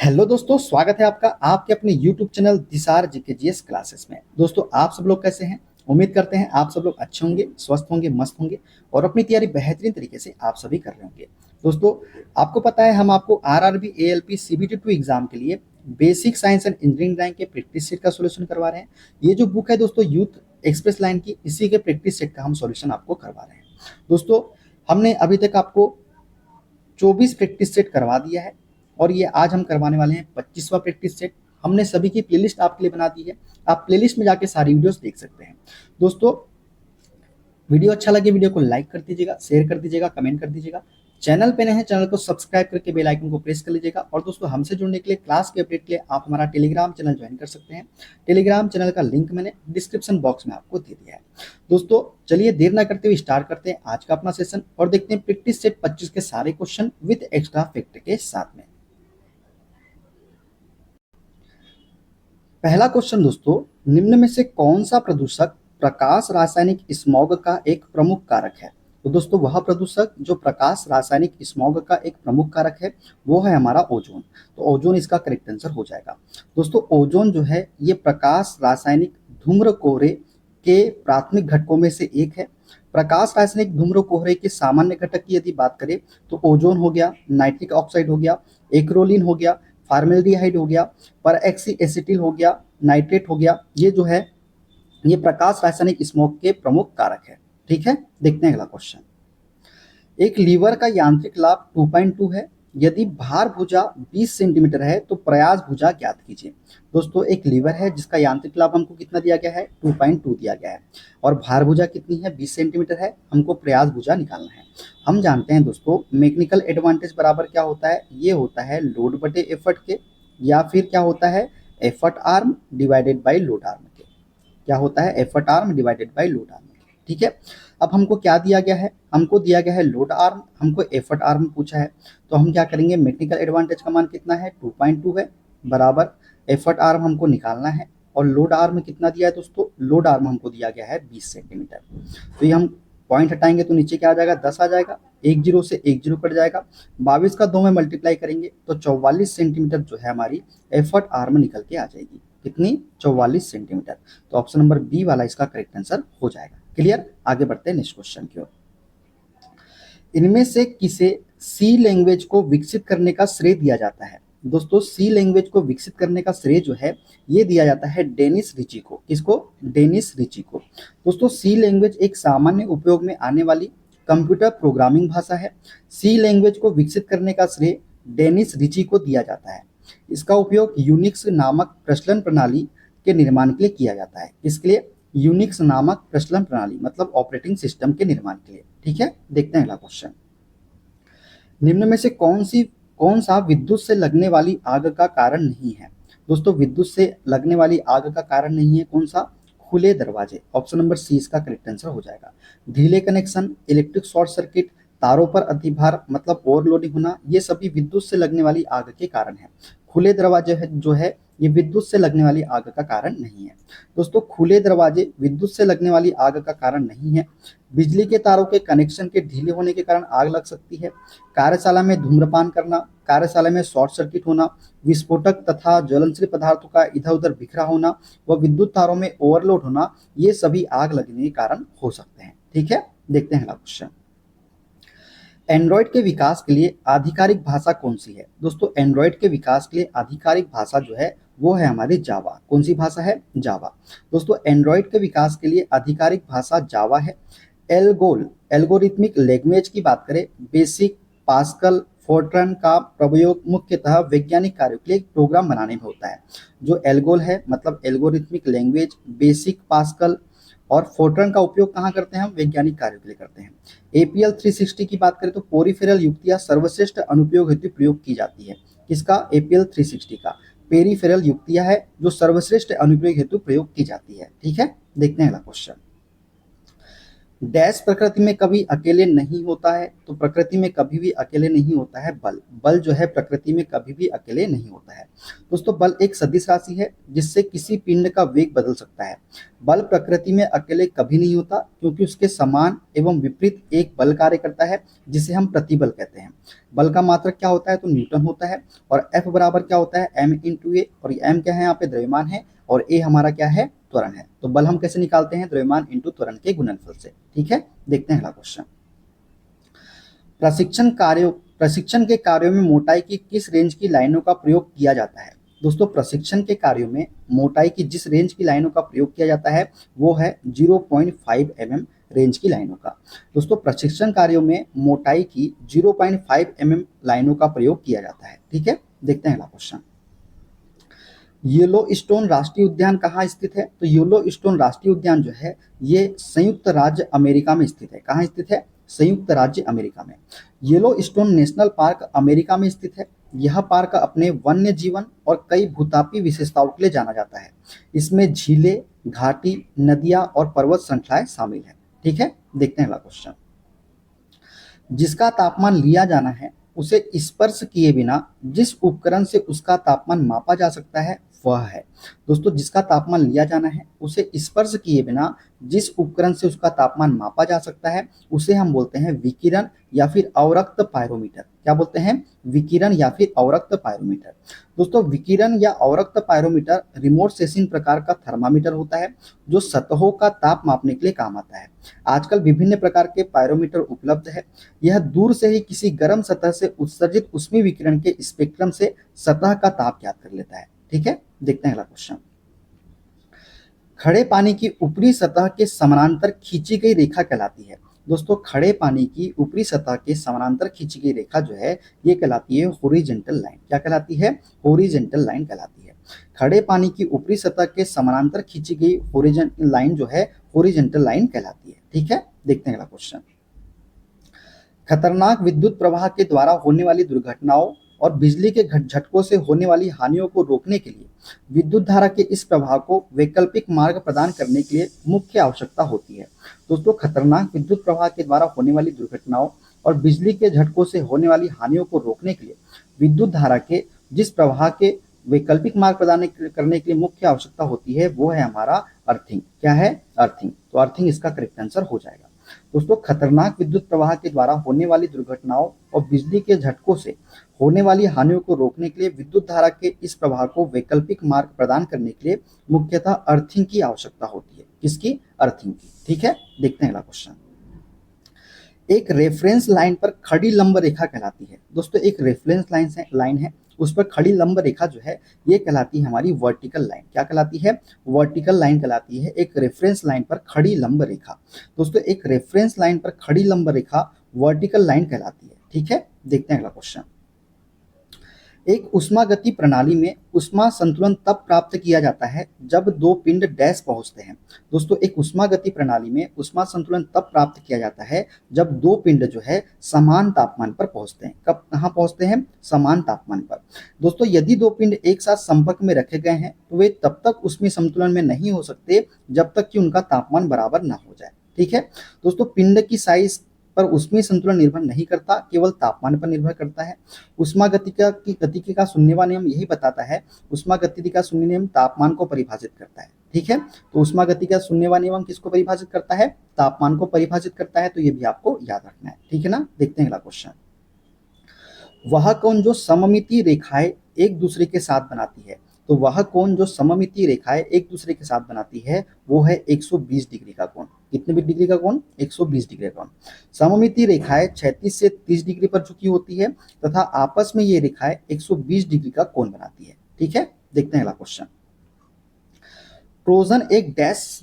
Hello दोस्तों, स्वागत है आपका आपके अपने यूट्यूब चैनल दिसार जीकेजीएस क्लासेस में। दोस्तों, आप सब लोग कैसे हैं? उम्मीद करते हैं आप सब लोग अच्छे होंगे, स्वस्थ होंगे, मस्त होंगे और अपनी तैयारी बेहतरीन तरीके से आप सभी कर रहे होंगे। दोस्तों, आपको पता है हम आपको आरआरबी एएलपी सीबीटी 2 एग्जाम के लिए basic science and engineering rank के प्रैक्टिस सेट का सॉल्यूशन करवा रहे हैं। ये जो बुक है दोस्तों यूथ एक्सप्रेस लाइन की, इसी के प्रैक्टिस सेट का हम सॉल्यूशन आपको करवा रहे हैं। दोस्तों, हमने अभी तक आपको 24 प्रैक्टिस सेट करवा दिया है और ये आज हम करवाने वाले हैं 25वां प्रैक्टिस सेट। हमने सभी की प्लेलिस्ट आपके लिए बना दी है, आप प्लेलिस्ट में जाके सारी वीडियोस देख सकते हैं। दोस्तों, वीडियो अच्छा लगे वीडियो को लाइक कर दीजिएगा, शेयर कर दीजिएगा, कमेंट कर दीजिएगा। चैनल पे नए हैं चैनल को सब्सक्राइब करके बेल आइकन को प्रेस कर लीजिएगा। और दोस्तों, हमसे जुड़ने के लिए, क्लास के अपडेट के लिए आप हमारा टेलीग्राम चैनल ज्वाइन कर सकते हैं। टेलीग्राम चैनल का लिंक मैंने डिस्क्रिप्शन बॉक्स में आपको दे दिया है। दोस्तों, चलिए देर ना करते हुए स्टार्ट करते हैं आज का अपना सेशन और देखते हैं प्रैक्टिस सेट 25 के सारे क्वेश्चन विद एक्स्ट्रा फैक्ट के साथ में। पहला क्वेश्चन दोस्तों, निम्न में से कौन सा प्रदूषक प्रकाश रासायनिक स्मॉग का एक प्रमुख कारक है? तो दोस्तों, वह प्रदूषक जो प्रकाश रासायनिक स्मॉग का एक प्रमुख कारक है वो है हमारा ओजोन। तो ओजोन इसका करेक्ट आंसर हो जाएगा। दोस्तों, ओजोन जो है ये प्रकाश रासायनिक धूम्र कोहरे के प्राथमिक घटकों में से एक है। प्रकाश रासायनिक धूम्र कोहरे के सामान्य घटक की यदि बात करें तो ओजोन हो गया, नाइट्रिक ऑक्साइड हो गया, एक्रोलीन हो गया, फार्मेल्डिहाइड हो गया, परऑक्सी एसिटिल हो गया, नाइट्रेट हो गया। ये जो है ये प्रकाश रासायनिक स्मोक के प्रमुख कारक है। ठीक है, देखते हैं अगला क्वेश्चन। एक लीवर का यांत्रिक लाभ 2.2 है। यदि भार भुजा 20 सेंटीमीटर है तो प्रयास भुजा ज्ञात कीजिए। दोस्तों, एक लीवर है जिसका यांत्रिक लाभ हमको कितना दिया गया है? 2.2 दिया गया है और भार भुजा कितनी है? 20 सेंटीमीटर है। हमको प्रयास भुजा निकालना है। हम जानते हैं दोस्तों, मैकेनिकल एडवांटेज बराबर क्या होता है? ये होता है लोड बटे एफर्ट के, या फिर क्या होता है? Effort arm divided by load arm के। क्या होता है? Effort arm divided by load arm के। ठीक है, अब हमको क्या दिया गया है? हमको दिया गया है लोड आर्म, हमको एफर्ट आर्म पूछा है। तो हम क्या करेंगे? मैकेनिकल एडवांटेज का मान कितना है? 2.2 है, बराबर एफर्ट आर्म हमको निकालना है। और लोड आर्म कितना दिया है दोस्तों? लोड आर्म हमको दिया गया है 20 सेंटीमीटर। तो ये हम पॉइंट हटाएंगे तो नीचे क्या आ जाएगा? 10 आ जाएगा। एक जीरो से एक जीरो कट जाएगा। 22 का 2 में मल्टीप्लाई करेंगे तो 44 सेंटीमीटर जो है हमारी एफर्ट आर्म निकल के आ जाएगी। कितनी? 44 सेंटीमीटर। तो ऑप्शन नंबर बी वाला इसका करेक्ट आंसर हो जाएगा। क्लियर? आगे बढ़ते हैं नेक्स्ट क्वेश्चन की ओर। इनमें से किसे सी लैंग्वेज को विकसित करने का श्रेय दिया जाता है? दोस्तों, सी लैंग्वेज को विकसित करने का श्रेय जो है ये दिया जाता है डेनिस रिची को। किसको? डेनिस रिची को। दोस्तों, सी लैंग्वेज एक सामान्य उपयोग में आने वाली कंप्यूटर प्रोग्रामिंग भाषा है। सी लैंग्वेज को विकसित करने का श्रेय डेनिस रिची को दिया जाता है। इसका उपयोग यूनिक्स नामक प्रचलन प्रणाली के निर्माण के लिए किया जाता है। किसके लिए? यूनिक्स नामक प्रचलन प्रणाली, मतलब ऑपरेटिंग सिस्टम के निर्माण के लिए। ठीक है, देखते हैं अगला क्वेश्चन। निम्न में से कौन सा विद्युत से लगने वाली आग का कारण नहीं है? दोस्तों, विद्युत से लगने वाली आग का कारण नहीं है कौन सा? खुले दरवाजे। ऑप्शन नंबर सी इसका करेक्ट आंसर हो जाएगा। ढीले कनेक्शन, इलेक्ट्रिक शॉर्ट सर्किट, तारों पर अतिभार मतलब ओवरलोडिंग होना, ये सभी विद्युत से लगने वाली आग के कारण है। खुले दरवाजे जो है ये विद्युत से लगने वाली आग का कारण नहीं है। दोस्तों, खुले दरवाजे विद्युत से लगने वाली आग का कारण नहीं है। बिजली के तारों के कनेक्शन के ढीले होने के कारण आग लग सकती है। कार्यशाला में धूम्रपान करना, कार्यशाला में शॉर्ट सर्किट होना, विस्फोटक तथा ज्वलनशील पदार्थों का इधर उधर बिखरा होना व विद्युत तारों में ओवरलोड होना, ये सभी आग लगने के कारण हो सकते हैं। ठीक है, देखते हैं अगला क्वेश्चन। एंड्रॉइड के विकास के लिए आधिकारिक भाषा कौन सी है? दोस्तों, एंड्रॉइड के विकास के लिए आधिकारिक भाषा जो है वो है हमारी जावा। कौन सी भाषा है? जावा। दोस्तों, एंड्रॉइड के विकास के लिए आधिकारिक भाषा जावा है। एल्गोरिथमिक लैंग्वेज की बात करें, बेसिक, पास्कल, फोर्ट्रन का प्रयोग मुख्यतः वैज्ञानिक कार्यों के लिए एक प्रोग्राम बनाने में होता है। जो एल्गोल है मतलब एल्गोरिथमिक लैंग्वेज, बेसिक, पास्कल और फोर्ट्रन का उपयोग कहाँ करते हैं? हम वैज्ञानिक कार्यों के लिए करते हैं। एपीएल 360 की बात करें तो पेरिफेरल युक्तियां सर्वश्रेष्ठ अनुप्रयोग हेतु प्रयोग की जाती है। किसका? एपीएल 360 का पेरिफेरल युक्तियां है जो सर्वश्रेष्ठ अनुप्रयोग हेतु प्रयोग की जाती है। ठीक है, देखते हैं अगला क्वेश्चन। डैश प्रकृति में कभी अकेले नहीं होता है, तो प्रकृति में कभी भी अकेले नहीं होता है बल। बल जो है प्रकृति में कभी भी अकेले नहीं होता है। दोस्तों बल एक सदिश राशि है जिससे किसी पिंड का वेग बदल सकता है। बल प्रकृति में अकेले कभी नहीं होता क्योंकि उसके समान एवं विपरीत एक बल कार्य करता है जिसे हम प्रतिबल कहते हैं। बल का मात्रक क्या होता है, तो न्यूटन होता है। और एफ बराबर क्या होता है, एम इंटू ए। और एम क्या है, यहाँ पे द्रव्यमान है, और ए हमारा क्या है, त्वरण है। तो बल हम कैसे निकालते हैं, द्रव्यमान इंटू त्वरण के गुणनफल से। ठीक है, देखते हैं अगला क्वेश्चन। प्रशिक्षण के कार्यों में मोटाई की किस रेंज की लाइनों का प्रयोग किया जाता है। दोस्तों प्रशिक्षण के कार्यों में मोटाई की जिस रेंज की लाइनों का प्रयोग किया जाता है वो है 0.5 mm रेंज की लाइनों का। दोस्तों प्रशिक्षण कार्यों में मोटाई की 0.5 mm लाइनों का प्रयोग किया जाता है। ठीक है, देखते हैं अगला क्वेश्चन। येलो स्टोन राष्ट्रीय उद्यान कहाँ स्थित है, तो येलो स्टोन राष्ट्रीय उद्यान जो है ये संयुक्त राज्य अमेरिका में स्थित है। कहाँ स्थित है, संयुक्त राज्य अमेरिका में। Yellow stone national park America में स्थित है। यह पार्क अपने वन्य जीवन और कई भूतापी विशेषताओं के लिए जाना जाता है। इसमें झीलें, घाटी, नदियां और पर्वत श्रृंखलाएं शामिल है। ठीक है, देखते हैं अगला क्वेश्चन। जिसका तापमान लिया जाना है उसे स्पर्श किए बिना जिस उपकरण से उसका तापमान मापा जा सकता है वह है। दोस्तों जिसका तापमान लिया जाना है उसे स्पर्श किए बिना जिस उपकरण से उसका तापमान मापा जा सकता है उसे हम बोलते हैं विकिरण या फिर अवरक्त पायरोमीटर। क्या बोलते हैं, विकिरण या फिर अवरक्त पायरोमीटर। दोस्तों विकिरण या अवरक्त पायरोमीटर रिमोट सेंसिंग प्रकार का थर्मामीटर होता है जो सतहों का ताप मापने के लिए काम आता है। आजकल विभिन्न प्रकार के पायरोमीटर उपलब्ध है। यह दूर से ही किसी गर्म सतह से उत्सर्जित ऊष्मीय विकिरण के स्पेक्ट्रम से सतह का ताप ज्ञात कर लेता है। ठीक है, देखते हैं अगला क्वेश्चन। खड़े पानी की ऊपरी सतह के समानांतर खींची गई रेखा कहलाती है। दोस्तों खड़े पानी की ऊपरी सतह के समानांतर खींची गई रेखा जो है ये कहलाती है हॉरिजॉन्टल लाइन। क्या कहलाती है, हॉरिजॉन्टल लाइन कहलाती है। खड़े पानी की ऊपरी सतह के समानांतर खींची गई हॉरिजॉन्टल लाइन जो है हॉरिजॉन्टल लाइन कहलाती है। ठीक है, देखते हैं अगला क्वेश्चन। खतरनाक विद्युत प्रवाह के द्वारा होने वाली दुर्घटनाओं और बिजली के झटकों से होने वाली हानियों को रोकने के लिए विद्युत धारा के इस प्रवाह को वैकल्पिक मार्ग प्रदान करने के लिए मुख्य आवश्यकता होती है। दोस्तों खतरनाक विद्युत प्रवाह के द्वारा होने वाली दुर्घटनाओं और बिजली के झटकों से होने वाली हानियों को रोकने के लिए विद्युत धारा के जिस प्रवाह के वैकल्पिक मार्ग प्रदान करने के लिए मुख्य आवश्यकता होती है वो है हमारा अर्थिंग। क्या है, अर्थिंग। तो अर्थिंग इसका करेक्ट आंसर हो जाएगा। दोस्तों खतरनाक विद्युत प्रवाह के द्वारा होने वाली दुर्घटनाओं और बिजली के झटकों से होने वाली हानियों को रोकने के लिए विद्युत धारा के इस प्रवाह को वैकल्पिक मार्ग प्रदान करने के लिए मुख्यतः अर्थिंग की आवश्यकता होती है। किसकी, अर्थिंग की। ठीक है, देखते हैं अगला क्वेश्चन। एक रेफरेंस लाइन पर खड़ी लंब रेखा कहलाती है। दोस्तों एक रेफरेंस लाइन है उस पर खड़ी लंब रेखा जो है ये कहलाती है हमारी वर्टिकल लाइन। क्या कहलाती है, वर्टिकल लाइन कहलाती है एक रेफरेंस लाइन पर खड़ी लंब रेखा। दोस्तों एक रेफरेंस लाइन पर खड़ी लंब रेखा वर्टिकल लाइन कहलाती है। ठीक है, देखते हैं अगला क्वेश्चन। एक ऊष्मागति प्रणाली में ऊष्मा संतुलन तब प्राप्त किया जाता है जब दो पिंड डैश पहुंचते हैं। दोस्तों एक ऊष्मागति प्रणाली में ऊष्मा संतुलन तब प्राप्त किया जाता है जब दो पिंड जो है समान तापमान पर पहुंचते हैं। कब, कहाँ पहुंचते हैं, समान तापमान पर। दोस्तों यदि दो पिंड एक साथ संपर्क में रखे गए हैं तो वे तब तक ऊष्मीय संतुलन में नहीं हो सकते जब तक कि उनका तापमान बराबर ना हो जाए। ठीक है, दोस्तों पिंड की साइज पर ऊष्मीय संतुलन निर्भर नहीं करता, केवल तापमान पर निर्भर करता है। गतिकी का शून्यवा नियम यही बताता है। ऊष्मागतिकी का शून्य नियम तापमान को परिभाषित करता है। ठीक है, तो ऊष्मागतिकी का शून्यवा नियम किसको परिभाषित करता है, तापमान को परिभाषित करता है। तो ये भी आपको याद रखना है। ठीक है ना, देखते हैं अगला क्वेश्चन। वह कोण जो सममितीय रेखाएं एक दूसरे के साथ बनाती है, तो वह कोण जो सममितीय रेखाएं एक दूसरे के साथ बनाती है वो है 120 डिग्री का कोण। कितने डिग्री का कोण, 120 डिग्री का कोण। सममितीय रेखाएं 36 से 30 डिग्री पर झुकी होती है तथा आपस में ये रेखाएं 120 डिग्री का कोण बनाती है। ठीक है, देखते हैं अगला क्वेश्चन। ट्रोजन एक डैश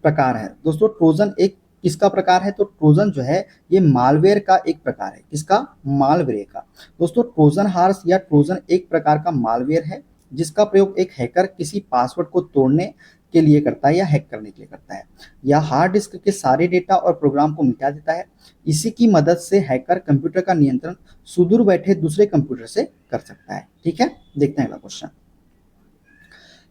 प्रकार है। दोस्तों ट्रोजन एक किसका प्रकार है, तो ट्रोजन जो है ये मालवेयर का एक प्रकार है। किसका, मालवेयर का। दोस्तों ट्रोजन हार्स या ट्रोजन एक प्रकार का मालवेयर है जिसका प्रयोग एक हैकर किसी पासवर्ड को तोड़ने के लिए करता है या हैक करने के लिए करता है। यह हार्ड डिस्क के सारे डेटा और प्रोग्राम को मिटा देता है। इसी की मदद से हैकर कंप्यूटर का नियंत्रण सुदूर बैठे दूसरे कंप्यूटर से कर सकता है। ठीक है, देखते हैं अगला क्वेश्चन।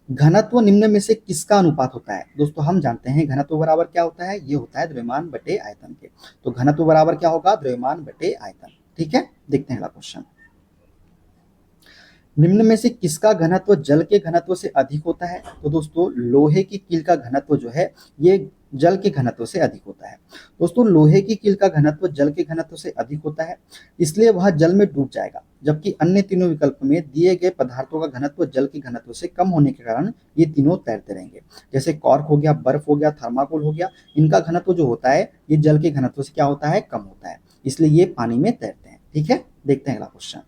घनत्व निम्न में से किसका अनुपात होता है? दोस्तों हम जानते हैं घनत्व बराबर क्या होता है, ये होता है द्रव्यमान बटे आयतन के। तो घनत्व बराबर क्या होगा, द्रव्यमान बटे आयतन। ठीक है, देखते हैं अगला क्वेश्चन। निम्न में से किसका घनत्व जल के घनत्व से अधिक होता है? तो दोस्तों लोहे की कील का घनत्व जो है ये जल के घनत्व से अधिक होता है। दोस्तों लोहे की कील का घनत्व जल के घनत्व से अधिक होता है, इसलिए वह जल में डूब जाएगा, जबकि अन्य तीनों विकल्प में दिए गए पदार्थों का घनत्व जल के घनत्व से कम होने के कारण ये तीनों तैरते रहेंगे। जैसे कॉर्क हो गया, बर्फ हो गया, थर्माकोल हो गया, इनका घनत्व जो होता है ये जल के घनत्व से क्या होता है, कम होता है, इसलिए ये पानी में तैरते हैं। ठीक है, देखते हैं अगला क्वेश्चन।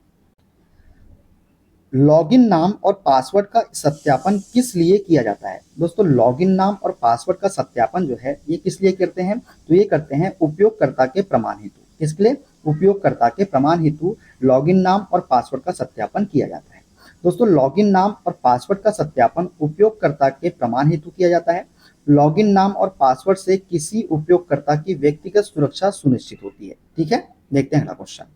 लॉगिन नाम और पासवर्ड का सत्यापन किस लिए किया जाता है? दोस्तों लॉगिन नाम और पासवर्ड का सत्यापन जो है ये किस लिए करते हैं? तो ये करते हैं उपयोगकर्ता के प्रमाण हेतु। किसके लिए? उपयोगकर्ता के प्रमाण हेतु लॉगिन नाम और पासवर्ड का सत्यापन किया जाता है। दोस्तों लॉगिन नाम और पासवर्ड का सत्यापन उपयोगकर्ता के प्रमाण हेतु किया जाता है। लॉगिन नाम और पासवर्ड से किसी उपयोगकर्ता की व्यक्तिगत सुरक्षा सुनिश्चित होती है। ठीक है, देखते हैं अगला क्वेश्चन।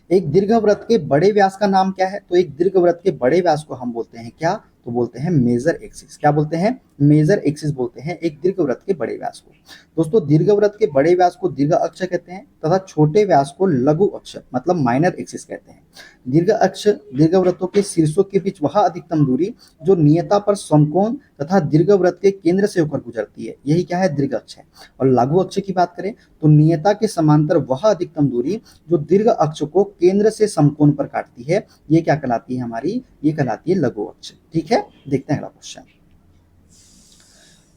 एक दीर्घवृत्त के बड़े व्यास का नाम क्या है? तो एक दीर्घवृत्त के बड़े व्यास को हम बोलते हैं क्या? तो बोलते हैं मेजर एक्सिस। क्या बोलते हैं? मेजर एक्सिस बोलते हैं एक दीर्घवृत्त के बड़े व्यास को। दोस्तों दीर्घवृत्त के बड़े व्यास को दीर्घ अक्ष कहते हैं तथा छोटे व्यास को लघु अक्ष मतलब माइनर एक्सिस कहते हैं। दीर्घ अक्ष दीर्घवृत्तों के शीर्षों के बीच वह अधिकतम दूरी जो नियता पर समकोण तथा दीर्घवृत्त के केंद्र से होकर गुजरती है, यही क्या है, दीर्घ अक्ष है। और लघु अक्ष की बात करें तो नियता के समांतर वह अधिकतम दूरी जो दीर्घ अक्ष को केंद्र से समकोण पर काटती है, ये क्या कहलाती है हमारी? ये कहलाती है लघु अक्ष। ठीक है, देखते हैं अगला क्वेश्चन।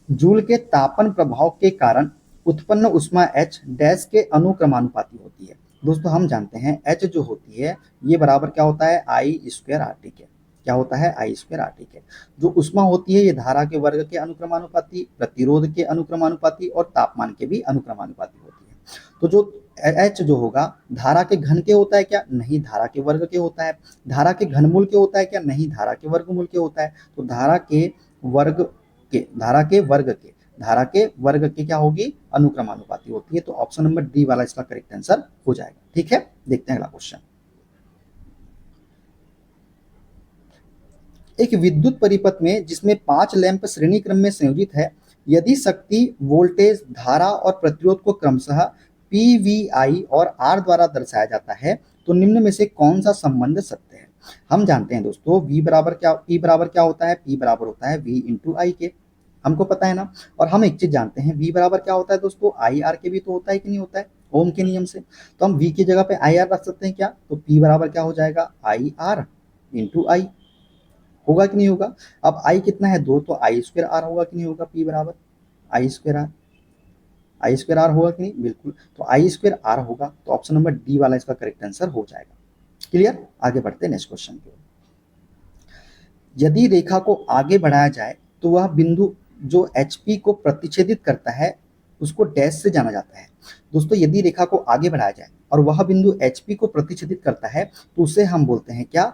जूल के तापन प्रभाव के कारण उत्पन्न ऊष्मा H डैश के अनुक्रमानुपाती होती है। दोस्तों हम जानते हैं H जो होती है ये बराबर क्या होता है, आई स्क्वायर आर टी के। क्या होता है, आई स्क्वायर आर टी के। जो ऊष्मा होती है ये धारा के वर्ग के अनुक्रमानुपाती, प्रतिरोध के अनुक्रमानुपाती और तापमान के भी अनुक्रमानुपाती होती है। तो जो H जो होगा धारा के घन के होता है क्या? नहीं, धारा के वर्ग के होता है। धारा के घनमूल के होता है क्या? नहीं, धारा के वर्गमूल के होता है। तो धारा के वर्ग क्या होगी, अनुक्रमानुपाती होती है। तो ऑप्शन नंबर डी वाला इसका करेक्ट आंसर हो जाएगा। ठीक है, देखते हैं अगला क्वेश्चन। एक विद्युत परिपथ में जिसमें 5 लैंप श्रेणी क्रम में संयोजित है, यदि शक्ति, वोल्टेज, धारा और प्रतिरोध को क्रमशः पी, वी, आई और आर द्वारा दर्शाया जाता है तो निम्न में से कौन सा संबंध सत्य है? हम जानते हैं दोस्तों P बराबर क्या होता है? P बराबर होता है V इंटू आई के। हमको पता है ना। और हम एक चीज जानते हैं V बराबर क्या होता है दोस्तों, आई आर के भी तो होता है कि नहीं होता है, ओम के नियम से। तो हम V की जगह पे आई आर रख सकते हैं क्या? तो P बराबर क्या हो जाएगा, आई आर इंटू आई। होगा कि नहीं होगा? अब आई कितना है, 2, तो आई स्क्वायर आर होगा कि नहीं होगा? P बराबर I square R. I square R होगा कि नहीं? बिल्कुल। तो आई स्क्वायर आर होगा, तो ऑप्शन नंबर डी वाला इसका करेक्ट आंसर हो जाएगा। क्लियर, आगे बढ़ते हैं नेक्स्ट क्वेश्चन की ओर। यदि रेखा को आगे बढ़ाया जाए तो वह बिंदु जो HP को प्रतिच्छेदित करता है उसको डैश से जाना जाता है। दोस्तों यदि रेखा को आगे बढ़ाया जाए और वह बिंदु HP को प्रतिच्छेदित करता है तो उसे हम बोलते हैं क्या,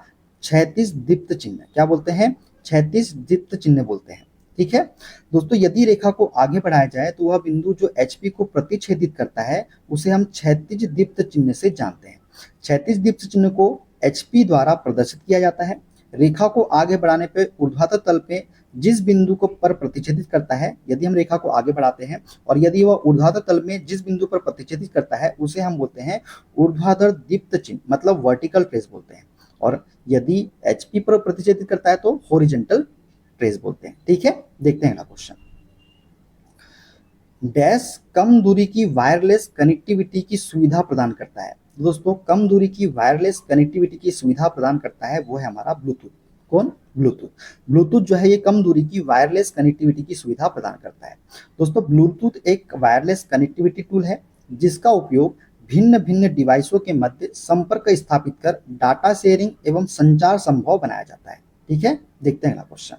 क्षैतिज दीप्त चिन्ह। क्या बोलते हैं? क्षैतिज दीप्त चिन्ह बोलते हैं। ठीक है दोस्तों, यदि रेखा को आगे बढ़ाया जाए तो वह बिंदु जो HP को प्रतिच्छेदित करता है उसे हम क्षैतिज दीप्त चिन्ह से जानते हैं। क्षैतिज दीप्त चिन्ह को HP द्वारा प्रदर्शित किया जाता है। रेखा को आगे बढ़ाने पर ऊर्ध्वाधर तल पे जिस बिंदु को पर प्रतिच्छेदित करता है, यदि हम रेखा को आगे बढ़ाते हैं और यदि वह ऊर्ध्वाधर तल में जिस बिंदु पर प्रतिच्छेदित करता है उसे हम बोलते हैं ऊर्ध्वाधर दीप्त चिन्ह मतलब वर्टिकल ट्रेस बोलते हैं। और यदि HP पर प्रतिच्छेदित करता है तो हॉरिजॉन्टल ट्रेस बोलते हैं। ठीक है, देखते हैं अगला क्वेश्चन। डैश कम दूरी की वायरलेस कनेक्टिविटी की सुविधा प्रदान करता है। दोस्तों कम दूरी की वायरलेस कनेक्टिविटी की सुविधा प्रदान करता है वो है हमारा ब्लूटूथ। कौन? ब्लूटूथ। ब्लूटूथ जो है ये कम दूरी की वायरलेस कनेक्टिविटी की सुविधा प्रदान करता है। दोस्तों ब्लूटूथ एक वायरलेस कनेक्टिविटी टूल है जिसका उपयोग भिन्न भिन्न डिवाइसों के मध्य संपर्क स्थापित कर डाटा शेयरिंग एवं संचार संभव बनाया जाता है। ठीक है, देखते हैं अगला क्वेश्चन।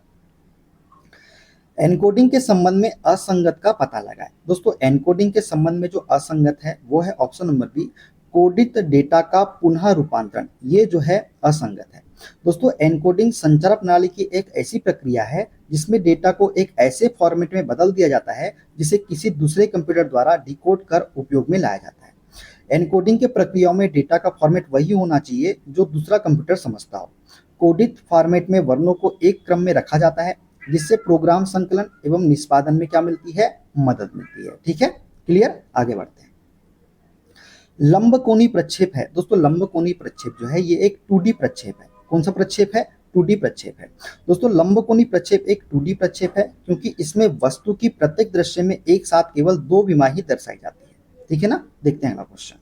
एनकोडिंग के संबंध में असंगत का पता लगाएं। दोस्तों एनकोडिंग के संबंध में जो असंगत है वो है ऑप्शन नंबर बी, कोडित डेटा का पुनः रूपांतरण। ये जो है असंगत है। दोस्तों एनकोडिंग संचार प्रणाली की एक ऐसी प्रक्रिया है जिसमें डेटा को एक ऐसे फॉर्मेट में बदल दिया जाता है जिसे किसी दूसरे कंप्यूटर द्वारा डिकोड कर उपयोग में लाया जाता है। एनकोडिंग के प्रक्रियाओं में डेटा का फॉर्मेट वही होना चाहिए जो दूसरा कंप्यूटर समझता हो। कोडित फॉर्मेट में वर्णों को एक क्रम में रखा जाता है, जिससे प्रोग्राम संकलन एवं निष्पादन में क्या मिलती है, मदद मिलती है। ठीक है, क्लियर, आगे बढ़ते हैं। लंबकोणीय प्रक्षेप है दोस्तों, लंबकोणीय प्रक्षेप जो है ये एक 2D प्रक्षेप है। कौन सा प्रक्षेप है, 2D प्रक्षेप है। दोस्तों लंबकोणीय प्रक्षेप एक 2D प्रक्षेप है, क्योंकि इसमें वस्तु की प्रत्येक दृश्य में एक साथ केवल 2 विमा ही दर्शाई जाती है। ठीक है ना, देखते हैं अगला क्वेश्चन।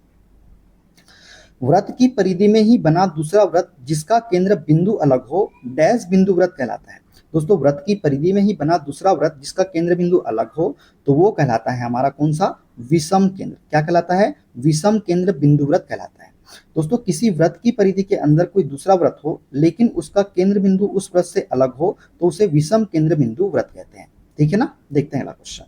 वृत्त की परिधि में ही बना दूसरा वृत्त जिसका केंद्र बिंदु अलग हो, डैश बिंदु वृत्त कहलाता है। दोस्तों वृत्त की परिधि में ही बना दूसरा वृत्त जिसका केंद्र बिंदु अलग हो, तो वो कहलाता है हमारा कौन सा, विषम केंद्र। क्या कहलाता है, विषम केंद्र बिंदु वृत्त कहलाता है। दोस्तों किसी वृत्त की परिधि के अंदर कोई दूसरा वृत्त हो लेकिन उसका केंद्र बिंदु उस वृत्त से अलग हो, तो उसे विषम केंद्र बिंदु वृत्त कहते हैं। ठीक है ना, देखते हैं अगला क्वेश्चन।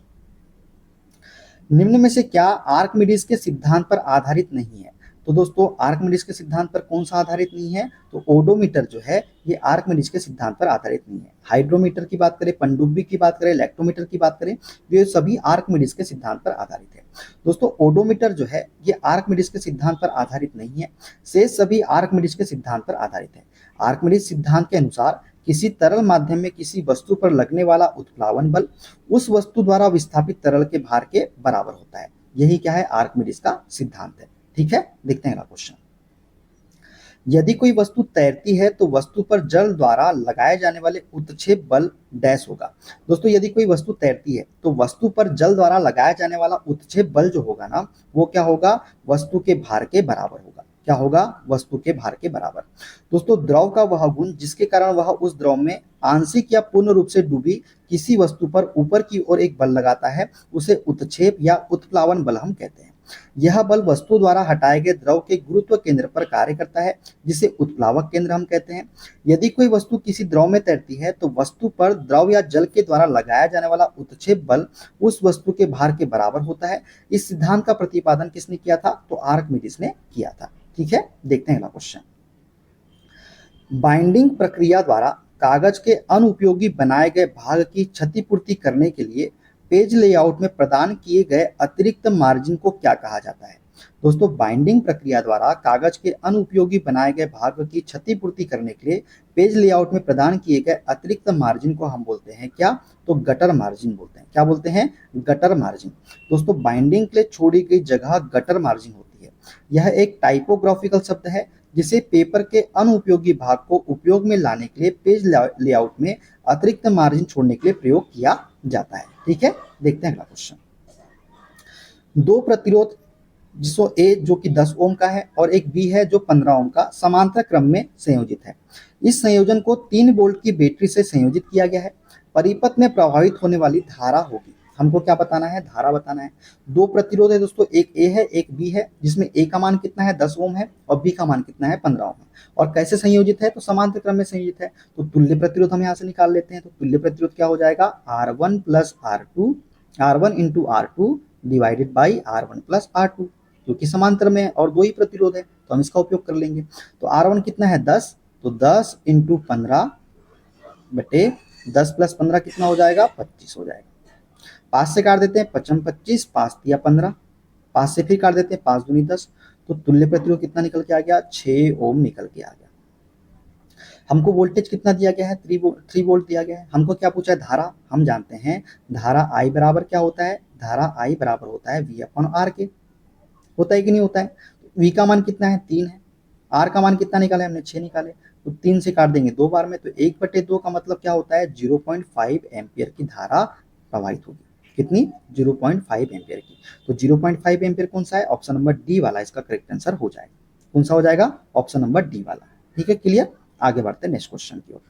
निम्न में से क्या आर्किमिडीज के सिद्धांत पर आधारित नहीं है। तो दोस्तों आर्किमिडीज के सिद्धांत पर कौन सा आधारित नहीं है, तो ओडोमीटर जो है ये आर्किमिडीज के सिद्धांत पर आधारित नहीं है। हाइड्रोमीटर की बात करें, पनडुब्बी की बात करें, इलेक्ट्रोमीटर की बात करें, ये सभी आर्किमिडीज के सिद्धांत पर आधारित है। दोस्तों ओडोमीटर जो है ये आर्किमिडीज के सिद्धांत पर आधारित नहीं है, शेष सभी आर्किमिडीज के सिद्धांत पर आधारित है। आर्किमिडीज सिद्धांत के अनुसार किसी तरल माध्यम में किसी वस्तु पर लगने वाला उत्प्लावन बल उस वस्तु द्वारा विस्थापित तरल के भार के बराबर होता है। यही क्या है, आर्किमिडीज का सिद्धांत है। ठीक है, देखते हैं अगला क्वेश्चन। यदि कोई वस्तु तैरती है तो वस्तु पर जल द्वारा लगाए जाने वाले उत्क्षेप बल डैश होगा। दोस्तों यदि कोई वस्तु तैरती है तो वस्तु पर जल द्वारा लगाया जाने वाला उत्क्षेप बल जो होगा ना, वो क्या होगा, वस्तु के भार के बराबर होगा। क्या होगा, वस्तु के भार के बराबर। दोस्तों द्रव का वह गुण जिसके कारण वह उस द्रव में आंशिक या पूर्ण रूप से डूबी किसी वस्तु पर ऊपर की ओर एक बल लगाता है, उसे उत्क्षेप या उत्प्लावन बल हम कहते हैं। यह बल वस्तु द्वारा हटाए गए द्रव के गुरुत्व केंद्र पर कार्य करता है, जिसे उत्प्लावक केंद्र हम कहते हैं। यदि कोई वस्तु किसी द्रव में तैरती है तो वस्तु पर द्रव या जल के द्वारा लगाया जाने वाला उत्क्षेप बल उस वस्तु के भार के बराबर होता है। इस सिद्धांत का प्रतिपादन किसने किया था, तो आर्किमिडीज ने किया था। ठीक है, देखते हैं अगला क्वेश्चन। बाइंडिंग प्रक्रिया द्वारा कागज के अनुपयोगी बनाए गए भाग की क्षतिपूर्ति करने के लिए पेज लेआउट में प्रदान किए गए अतिरिक्त मार्जिन को क्या कहा जाता है। दोस्तों बाइंडिंग प्रक्रिया द्वारा कागज के अनुपयोगी बनाए गए भाग की क्षतिपूर्ति करने के लिए पेज लेआउट में प्रदान किए गए अतिरिक्त मार्जिन को हम बोलते हैं क्या, तो गटर मार्जिन बोलते हैं। क्या बोलते हैं, गटर मार्जिन। दोस्तों बाइंडिंग के लिए छोड़ी गई जगह गटर मार्जिन होती है। यह एक टाइपोग्राफिकल शब्द है जिसे पेपर के अनुपयोगी भाग को उपयोग में लाने के लिए पेज लेआउट में अतिरिक्त मार्जिन छोड़ने के लिए प्रयोग किया जाता है। ठीक है, देखते हैं अगला क्वेश्चन। दो प्रतिरोध जिसको ए जो कि 10 ओम का है और एक बी है जो 15 ओम का समांतर क्रम में संयोजित है। इस संयोजन को 3 वोल्ट की बैटरी से संयोजित किया गया है। परिपथ में प्रभावित होने वाली धारा होगी, हमको क्या बताना है, धारा बताना है। दो प्रतिरोध है दोस्तों, एक ए है एक बी है, जिसमें ए का मान कितना है 10 ओम है और बी का मान कितना है 15 ओम है। और कैसे संयोजित है, तो समांतर क्रम में संयोजित है। तो तुल्य प्रतिरोध हम यहाँ से निकाल लेते हैं। तो तुल्य प्रतिरोध क्या हो जाएगा, R1 plus R2, R1 into R2 divided by R1 plus R2, क्योंकि समांतर में है और दो ही प्रतिरोध है तो हम इसका उपयोग कर लेंगे। तो R1 कितना है 10, तो 10 इंटू 15 बटे 10 प्लस 15 कितना हो जाएगा, 25 हो जाएगा। 5 से काट देते हैं, 55 25, 5 दिया 15, 5 से फिर काट देते हैं, 5 दूनी 10। तो तुल्य प्रतिरोध कितना निकल के आ गया, 6 ओम निकल के आ गया। हमको वोल्टेज कितना दिया गया है, 3 वोल्ट दिया गया है। हमको क्या पूछा है, धारा। हम जानते हैं धारा I बराबर क्या होता है, धारा I बराबर होता है V अपॉन R के। होता है कि नहीं होता है। V का मान कितना है, 3 है। R का मान कितना निकाले हमने, 6 निकाले। तो 3 से काट देंगे 2 बार में, तो 1/2 का मतलब क्या होता है, 0.5 एम्पियर की धारा प्रवाहित होगी। कितनी, 0.5 एम्पियर की। तो 0.5 एम्पियर कौन सा है, ऑप्शन नंबर डी वाला इसका करेक्ट आंसर हो जाएगा। कौन सा हो जाएगा, ऑप्शन नंबर डी वाला। ठीक है, क्लियर, आगे बढ़ते हैं नेक्स्ट क्वेश्चन की ओर।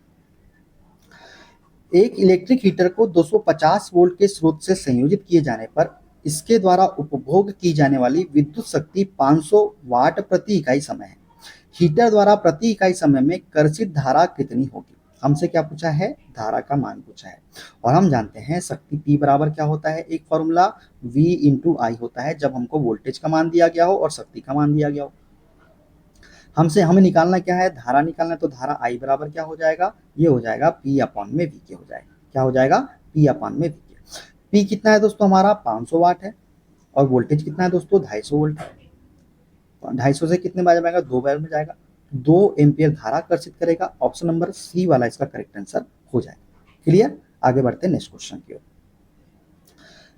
एक इलेक्ट्रिक हीटर को 250 वोल्ट के स्रोत से संयोजित किए जाने पर इसके द्वारा उपभोग की जाने वाली विद्युत शक्ति 500 वाट प्रति इकाई समय है। हीटर द्वारा प्रति इकाई समय में कर्षित धारा कितनी होगी। हमसे क्या पूछा है, धारा का मान पूछा है। और हम जानते हैं शक्ति P बराबर क्या होता है, एक फॉर्मूला V इंटू आई होता है जब हमको वोल्टेज का मान दिया गया हो और शक्ति का मान दिया गया हो। हमसे हमें निकालना क्या है, धारा निकालना है। तो धारा I बराबर क्या हो जाएगा, ये हो जाएगा P अपॉन में V के हो जाएगा। क्या हो जाएगा, P अपॉन में V के। P कितना है दोस्तों हमारा 500 वाट है और वोल्टेज कितना है दोस्तों 250 वोल्ट। 250 से कितने बार जाएगा, 2 बार में जाएगा। 2 एम्पियर धारा आकर्षित करेगा। ऑप्शन नंबर सी वाला इसका करेक्ट आंसर हो जाएगा। क्लियर, आगे बढ़ते हैं नेक्स्ट क्वेश्चन की ओर।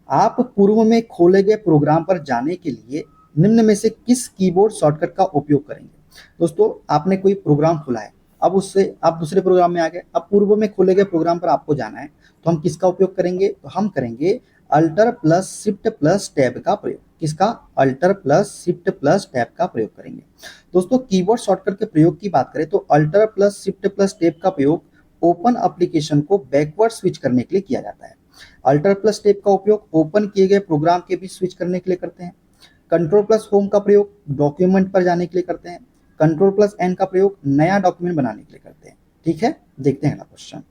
आप पूर्व में खोले गए प्रोग्राम पर जाने के लिए निम्न में से किस कीबोर्ड शॉर्टकट का उपयोग करेंगे। दोस्तों आपने कोई प्रोग्राम खोला है, अब उससे आप दूसरे प्रोग्राम में आ गए, अब पूर्व में खोले गए प्रोग्राम पर आपको जाना है, तो हम किसका उपयोग करेंगे, तो हम करेंगे alter plus shift plus tab का प्रयोग। किसका, alter plus shift plus tab का प्रयोग करेंगे। दोस्तों कीबोर्ड शॉर्टकट के प्रयोग की बात करें तो alter plus shift plus tab का प्रयोग ओपन एप्लीकेशन को बैकवर्ड स्विच करने के लिए किया जाता है। अल्टर प्लस टैब का उपयोग ओपन किए गए प्रोग्राम के बीच स्विच करने के लिए करते हैं। कंट्रोल प्लस होम का प्रयोग डॉक्यूमेंट पर जाने के लिए करते हैं। कंट्रोल प्लस एन का प्रयोग नया डॉक्यूमेंट बनाने के लिए करते हैं। ठीक है, देखते हैं अगला क्वेश्चन।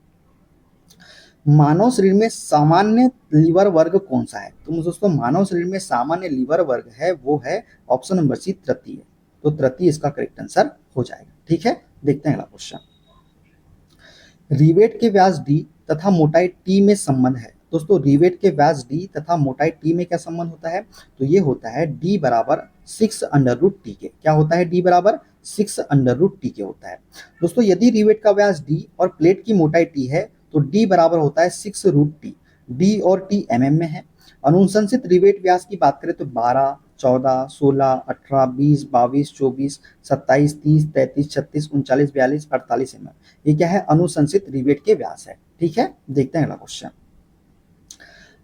मानव शरीर में सामान्य लीवर वर्ग कौन सा है। तो दोस्तों मानव शरीर में सामान्य लीवर वर्ग है वो है ऑप्शन नंबर सी तृतीय। तो तृतीय इसका करेक्ट आंसर हो जाएगा। ठीक है, देखते हैं अगला क्वेश्चन। रिवेट के व्यास डी तथा मोटाई टी में संबंध है। दोस्तों रिवेट के व्यास डी तथा मोटाई टी में क्या संबंध होता है, तो ये होता है डी बराबर 6√t के। क्या होता है, डी बराबर 6√t के होता है। दोस्तों यदि रिवेट का व्यास डी और प्लेट की मोटाई टी है तो डी बराबर होता है 6√t। डी और टी mm में है। अनुशंसित रिवेट व्यास की बात करें तो 12, 14, 16, 18, 20, 22, 24, 27, 30, 33, 36, 39, 42, 48 mm। ये क्या है, अनुशंसित रिवेट के व्यास है। ठीक है, देखते हैं अगला क्वेश्चन।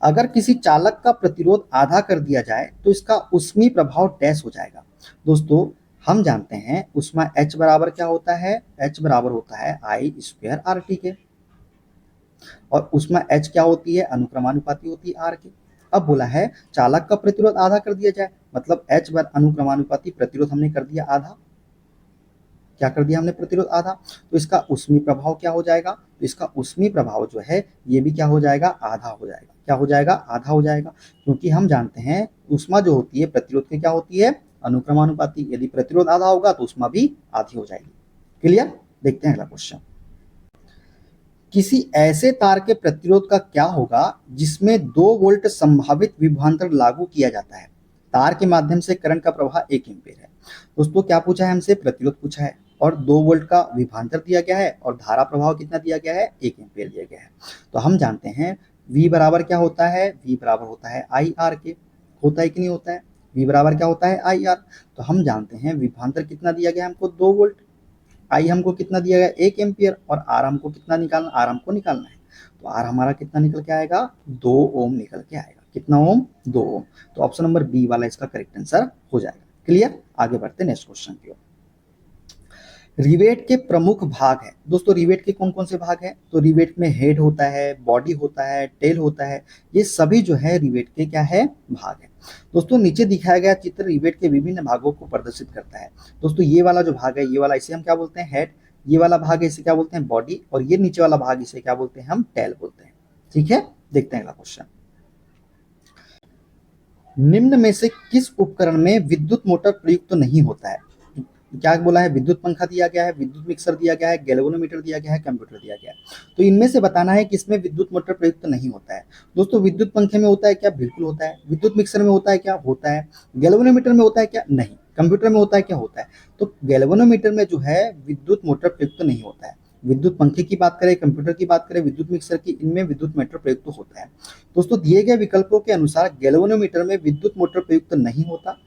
अगर किसी चालक का प्रतिरोध आधा कर दिया जाए तो इसका ऊष्मीय प्रभाव डैश हो जाएगा। दोस्तों हम जानते हैं ऊष्मा H बराबर क्या होता है, H बराबर होता है I² RT के, और ऊष्मा H क्या होती है, अनुक्रमानुपाती होती है R की। अब बोला है चालक का प्रतिरोध आधा कर दिया जाए, मतलब H बर अनुक्रमानुपाती प्रतिरोध हमने कर दिया आधा। क्या कर दिया हमने, प्रतिरोध आधा, तो इसका ऊष्मीय प्रभाव क्या हो जाएगा, तो इसका ऊष्मीय प्रभाव जो है ये भी क्या हो जाएगा, आधा हो जाएगा। क्या हो जाएगा, आधा हो जाएगा, क्योंकि हम जानते हैं ऊष्मा जो होती है प्रतिरोध की क्या होती है, अनुक्रमानुपाती। यदि प्रतिरोध आधा होगा तो ऊष्मा भी आधी हो जाएगी। क्लियर, देखते हैं अगला क्वेश्चन। किसी ऐसे तार के प्रतिरोध का क्या होगा जिसमें 2 वोल्ट संभावित विभवांतर लागू किया जाता है। तार के माध्यम से करंट का प्रवाह 1 एम्पीयर है। दोस्तों क्या पूछा है हमसे, प्रतिरोध पूछा है और 2 वोल्ट का विभवांतर दिया गया है और धारा प्रभाव कितना दिया गया है, 1 एम्पीयर दिया गया है। तो हम जानते हैं V बराबर क्या होता है, V बराबर होता है IR के। होता है कि नहीं होता है, V बराबर क्या होता है, IR। तो हम जानते हैं विभवांतर कितना दिया गया हमको, 2 वोल्ट। आई हमको कितना दिया गया, 1 एम्पियर, और आर हमको कितना निकालना, आर हमको निकालना है। तो आर हमारा कितना निकल के आएगा, 2 ओम निकल के आएगा। कितना ओम, 2 ओम। तो ऑप्शन नंबर बी वाला इसका करेक्ट आंसर हो जाएगा। क्लियर, आगे बढ़ते हैं नेक्स्ट क्वेश्चन की ओर। रिवेट के प्रमुख भाग है। दोस्तों रिवेट के कौन कौन से भाग हैं, तो रिवेट में हेड होता है, बॉडी होता है, टेल होता है। ये सभी जो है रिवेट के क्या है, भाग है। दोस्तों नीचे दिखाया गया चित्र रिवेट के विभिन्न भागों को प्रदर्शित करता है। दोस्तों ये वाला जो भाग है, ये वाला इसे हम क्या बोलते हैं, हेड। ये वाला भाग है इसे क्या बोलते हैं, बॉडी। और ये नीचे वाला भाग इसे क्या बोलते हैं, हम टेल बोलते हैं। ठीक है, देखते हैं अगला क्वेश्चन। निम्न में से किस उपकरण में विद्युत मोटर प्रयुक्त नहीं होता है। क्या बोला है, विद्युत पंखा दिया गया है, विद्युत मिक्सर दिया गया है, गैल्वेनोमीटर दिया गया है, कंप्यूटर दिया गया है। तो इनमें से बताना है कि इसमें विद्युत मोटर प्रयुक्त नहीं होता है। दोस्तों विद्युत पंखे में होता है क्या, बिल्कुल होता है। विद्युत मिक्सर में होता है क्या, होता है। गैल्वेनोमीटर में होता है क्या, नहीं। कंप्यूटर में होता है क्या, होता है। तो गैल्वेनोमीटर में जो है विद्युत मोटर प्रयुक्त नहीं होता है। विद्युत पंखे की बात करें, कंप्यूटर की बात करें, विद्युत मिक्सर की, इनमें विद्युत मोटर प्रयुक्त होता है। दोस्तों दिए गए विकल्पों के अनुसार गैल्वेनोमीटर में विद्युत मोटर प्रयुक्त नहीं होता।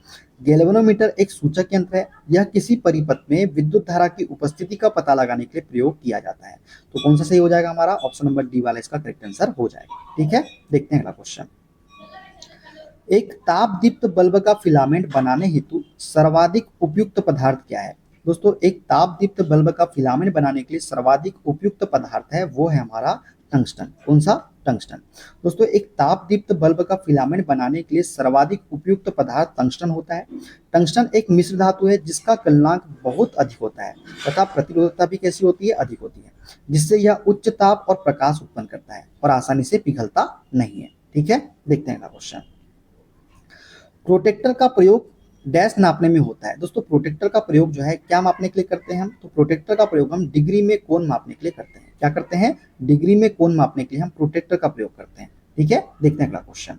गैल्वेनोमीटर एक सूचक यंत्र है, यह किसी परिपथ में विद्युत धारा की उपस्थिति का पता लगाने के लिए प्रयोग किया जाता है। तो कौन सा सही हो जाएगा हमारा, ऑप्शन नंबर डी वाला इसका करेक्ट आंसर हो जाएगा। ठीक है, देखते हैं अगला क्वेश्चन। एक ताप दीप्त बल्ब का फिलामेंट बनाने हेतु सर्वाधिक उपयुक्त पदार्थ क्या है। दोस्तों एक ताप दीप्त बल्ब का फिलामेंट बनाने के लिए सर्वाधिक उपयुक्त पदार्थ है वो है हमारा टंगस्टन। कौन सा, टंगस्टन। दोस्तों एक ताप दीप्त बल्ब का फिलामेंट बनाने के लिए सर्वाधिक उपयुक्त पदार्थ टंगस्टन होता है। टंगस्टन एक मिश्र धातु है जिसका गलनांक बहुत अधिक होता है तथा प्रतिरोधकता भी कैसी होती है, अधिक होती है, जिससे यह उच्च ताप और प्रकाश उत्पन्न करता है और आसानी से पिघलता नहीं है। ठीक है, देखते हैं अगला क्वेश्चन। प्रोटेक्टर का प्रयोग डैश नापने में होता है। दोस्तों प्रोटेक्टर का प्रयोग जो है क्या मापने के लिए करते हैं हम, तो प्रोटेक्टर का प्रयोग हम डिग्री में कोण मापने के लिए करते हैं। क्या करते हैं, डिग्री में कोण मापने के लिए हम प्रोटेक्टर का प्रयोग करते हैं। ठीक है, देखते हैं अगला क्वेश्चन।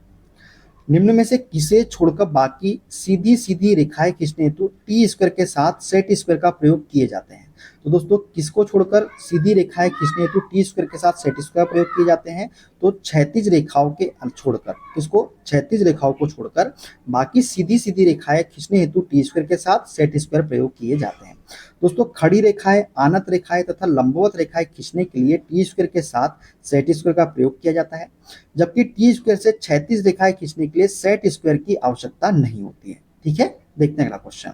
निम्न में से किसे छोड़कर बाकी सीधी सीधी रेखाएं खींचने हेतु टी स्क्वायर के साथ सेट स्क्वायर का प्रयोग किए जाते हैं? तो दोस्तों किसको छोड़कर सीधी रेखाएं खींचने हेतु टी स्क्वायर के साथ सेट स्क्वायर प्रयोग किए जाते हैं? तो क्षैतिज रेखाओं के छोड़कर, किसको? क्षैतिज रेखाओं को छोड़कर बाकी सीधी सीधी रेखाएं खींचने हेतु टी स्क्वायर के साथ सेट स्क्वायर प्रयोग किए जाते हैं। दोस्तों खड़ी रेखाएं, आनत रेखाएं तथा लंबवत रेखाएं खींचने के लिए टी स्क्वायर के साथ सेट स्क्वायर का प्रयोग किया जाता है, जबकि टी स्क्वायर से क्षैतिज रेखाएं खींचने के लिए सेट स्क्वायर की आवश्यकता नहीं होती है। ठीक है, देखते हैं अगला क्वेश्चन।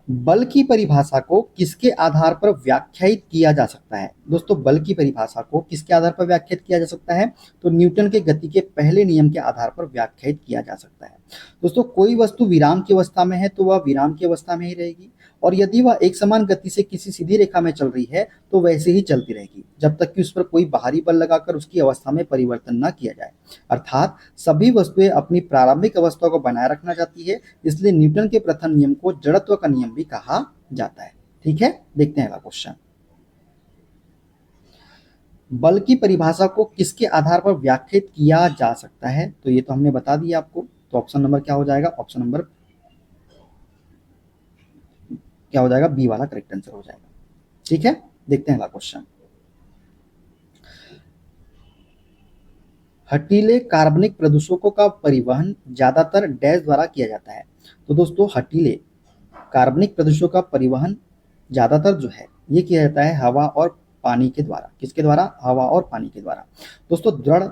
बल की परिभाषा को किसके आधार पर व्याख्यायित किया जा सकता है? दोस्तों बल की परिभाषा को किसके आधार पर व्याख्यायित किया जा सकता है? तो न्यूटन के गति के पहले नियम के आधार पर व्याख्यायित किया जा सकता है। दोस्तों कोई वस्तु विराम की अवस्था में है तो वह विराम की अवस्था में ही रहेगी, और यदि वह एक समान गति से किसी सीधी रेखा में चल रही है तो वैसे ही चलती रहेगी जब तक कि उस पर कोई बाहरी बल लगाकर उसकी अवस्था में परिवर्तन न किया जाए। अर्थात सभी वस्तुएं अपनी प्रारंभिक अवस्था को बनाए रखना चाहती है, इसलिए न्यूटन के प्रथम नियम को जड़त्व का नियम भी कहा जाता है। ठीक है, देखते हैं अगला क्वेश्चन। बल की परिभाषा को किसके आधार पर व्याख्यायित किया जा सकता है? तो ये तो हमने बता दिया आपको, तो ऑप्शन नंबर क्या हो जाएगा? ऑप्शन नंबर क्या हो जाएगा? बी वाला करेक्ट आंसर हो जाएगा। ठीक है, देखते हैं अगला क्वेश्चन। हटीले कार्बनिक प्रदूषकों का परिवहन ज्यादातर डैश द्वारा किया जाता है? तो दोस्तों हटीले कार्बनिक प्रदूषकों का परिवहन ज्यादातर जो है ये किया जाता है हवा और पानी के द्वारा। किसके द्वारा? हवा और पानी के द्वारा। दोस्तों दृढ़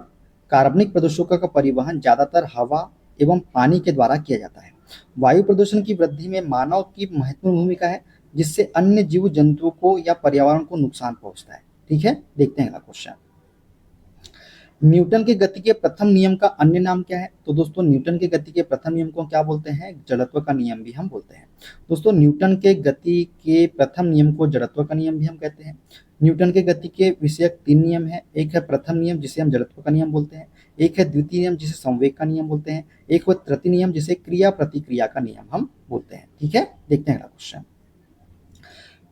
कार्बनिक प्रदूषकों का परिवहन ज्यादातर हवा एवं पानी के द्वारा किया जाता है। वायु प्रदूषण की वृद्धि में मानव की महत्वपूर्ण भूमिका है, जिससे अन्य जीव जंतुओं को या पर्यावरण को नुकसान पहुंचता है। ठीक है, देखते हैं अगला क्वेश्चन। न्यूटन के गति के प्रथम नियम का अन्य नाम क्या है? तो दोस्तों न्यूटन के गति के प्रथम नियम को क्या बोलते हैं? जड़त्व का नियम भी हम बोलते हैं। दोस्तों न्यूटन के गति के प्रथम नियम को जड़त्व का नियम भी हम कहते हैं। न्यूटन के गति के विषयक 3 नियम है। एक है प्रथम नियम जिसे हम जड़त्व का नियम बोलते हैं, एक है द्वितीय नियम जिसे संवेग का नियम बोलते हैं, एक है तृतीय नियम जिसे क्रिया प्रतिक्रिया का नियम हम बोलते हैं। ठीक है, देखते हैं अगला क्वेश्चन।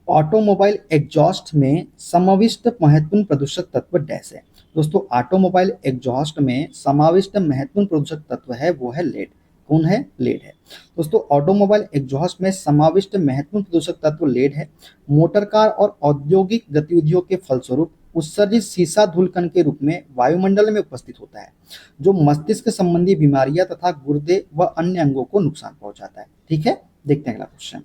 ऑटोमोबाइल एग्जॉस्ट में समाविष्ट महत्वपूर्ण प्रदूषक तत्व डैश है? दोस्तों ऑटोमोबाइल एग्जॉस्ट में समाविष्ट महत्वपूर्ण प्रदूषक तत्व है वो है लेड। कौन है? लेड है। दोस्तों ऑटोमोबाइल एग्जॉस्ट में समाविष्ट महत्वपूर्ण प्रदूषक तत्व लेड है। मोटर कार और औद्योगिक गतिविधियों के फलस्वरूप उत्सर्जित सीसा धूल कण के रूप में वायुमंडल में उपस्थित होता है, जो मस्तिष्क संबंधी बीमारियां तथा गुर्दे व अन्य अंगों को नुकसान पहुंचाता है। ठीक है, देखते हैं अगला क्वेश्चन।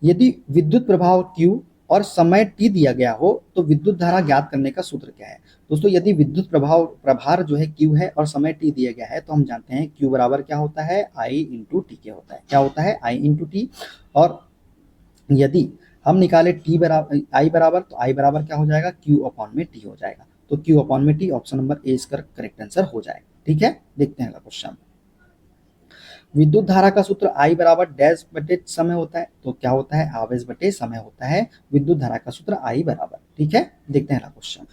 यदि विद्युत प्रवाह Q और समय t दिया गया हो तो विद्युत धारा ज्ञात करने का सूत्र क्या है? दोस्तों यदि विद्युत प्रभार जो है Q है और समय t दिया गया है तो हम जानते हैं Q बराबर क्या होता है? I इंटू टी के होता है। क्या होता है? I into T. और यदि हम निकाले t बराबर I बराबर, तो I बराबर क्या हो जाएगा? Q अपॉन में t हो जाएगा। तो Q अपॉन में t ऑप्शन नंबर ए इसका करेक्ट आंसर हो जाएगा। ठीक है, देखते हैं अगला क्वेश्चन। विद्युत धारा का सूत्र I बराबर डैश बटे समय होता है, तो क्या होता है? आवेश बटे समय होता है विद्युत धारा का सूत्र I बराबर। ठीक है, देखते हैं अगला क्वेश्चन।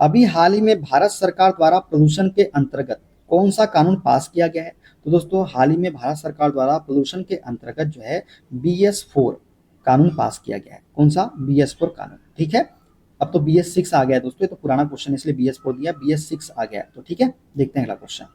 अभी हाल ही में भारत सरकार द्वारा प्रदूषण के अंतर्गत कौन सा कानून पास किया गया है? तो दोस्तों हाल ही में भारत सरकार द्वारा प्रदूषण के अंतर्गत जो है BS4 कानून पास किया गया है। कौन सा? BS4 कानून। ठीक है, अब तो BS6 आ गया है दोस्तों, ये तो पुराना क्वेश्चन इसलिए BS4 दिया, BS6 आ गया है। तो ठीक है, देखते हैं अगला क्वेश्चन।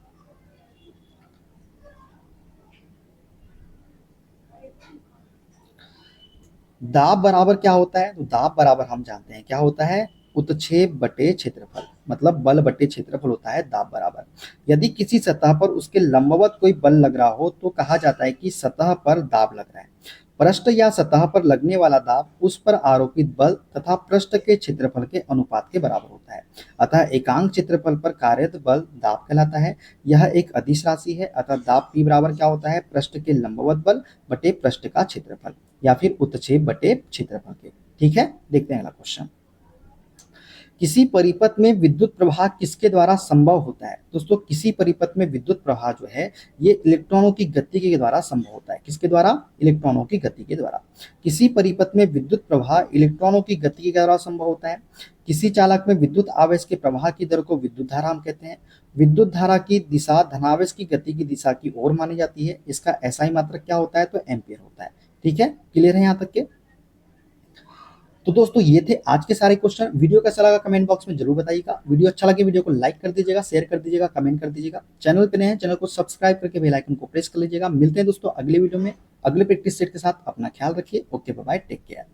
दाब बराबर क्या होता है? तो दाब बराबर हम जानते हैं क्या होता है? उत्क्षेप बटे क्षेत्रफल, मतलब बल बटे क्षेत्रफल होता है दाब बराबर। यदि किसी सतह पर उसके लंबवत कोई बल लग रहा हो तो कहा जाता है कि सतह पर दाब लग रहा है। पृष्ठ या सतह पर लगने वाला दाब उस पर आरोपित बल तथा पृष्ठ के क्षेत्रफल के अनुपात के बराबर होता है। अतः एकांक क्षेत्रफल पर कार्यरत बल दाब कहलाता है। यह एक अदिश राशि है, अतः दाब P बराबर क्या होता है? पृष्ठ के लंबवत बल बटे पृष्ठ का क्षेत्रफल, या फिर उत्क्षेप बटे क्षेत्रफल के। ठीक है, देखते हैं अगला क्वेश्चन। किसी परिपथ में विद्युत प्रवाह किसके द्वारा संभव होता है? दोस्तों किसी परिपथ में विद्युत प्रवाह जो है ये इलेक्ट्रॉनों की गति के द्वारा संभव होता है। किसके द्वारा? इलेक्ट्रॉनों की गति के द्वारा। किसी परिपथ में विद्युत प्रवाह इलेक्ट्रॉनों की गति के द्वारा संभव होता है। किसी चालक में विद्युत आवेश के प्रवाह की दर को विद्युत धारा हम कहते हैं। विद्युत धारा की दिशा धनावेश की गति की दिशा की ओर मानी जाती है। इसका SI मात्रक क्या होता है? तो एम्पियर होता है। ठीक है, क्लियर है यहाँ तक के? तो दोस्तों ये थे आज के सारे क्वेश्चन। वीडियो कैसा लगा कमेंट बॉक्स में जरूर बताइएगा। वीडियो अच्छा लगे वीडियो को लाइक कर दीजिएगा, शेयर कर दीजिएगा, कमेंट कर दीजिएगा। चैनल पे नए हैं चैनल को सब्सक्राइब करके बेल आइकन को प्रेस कर लीजिएगा। मिलते हैं दोस्तों अगले वीडियो में अगले प्रैक्टिस सेट के साथ। अपना ख्याल रखिए। Okay bye bye, take care.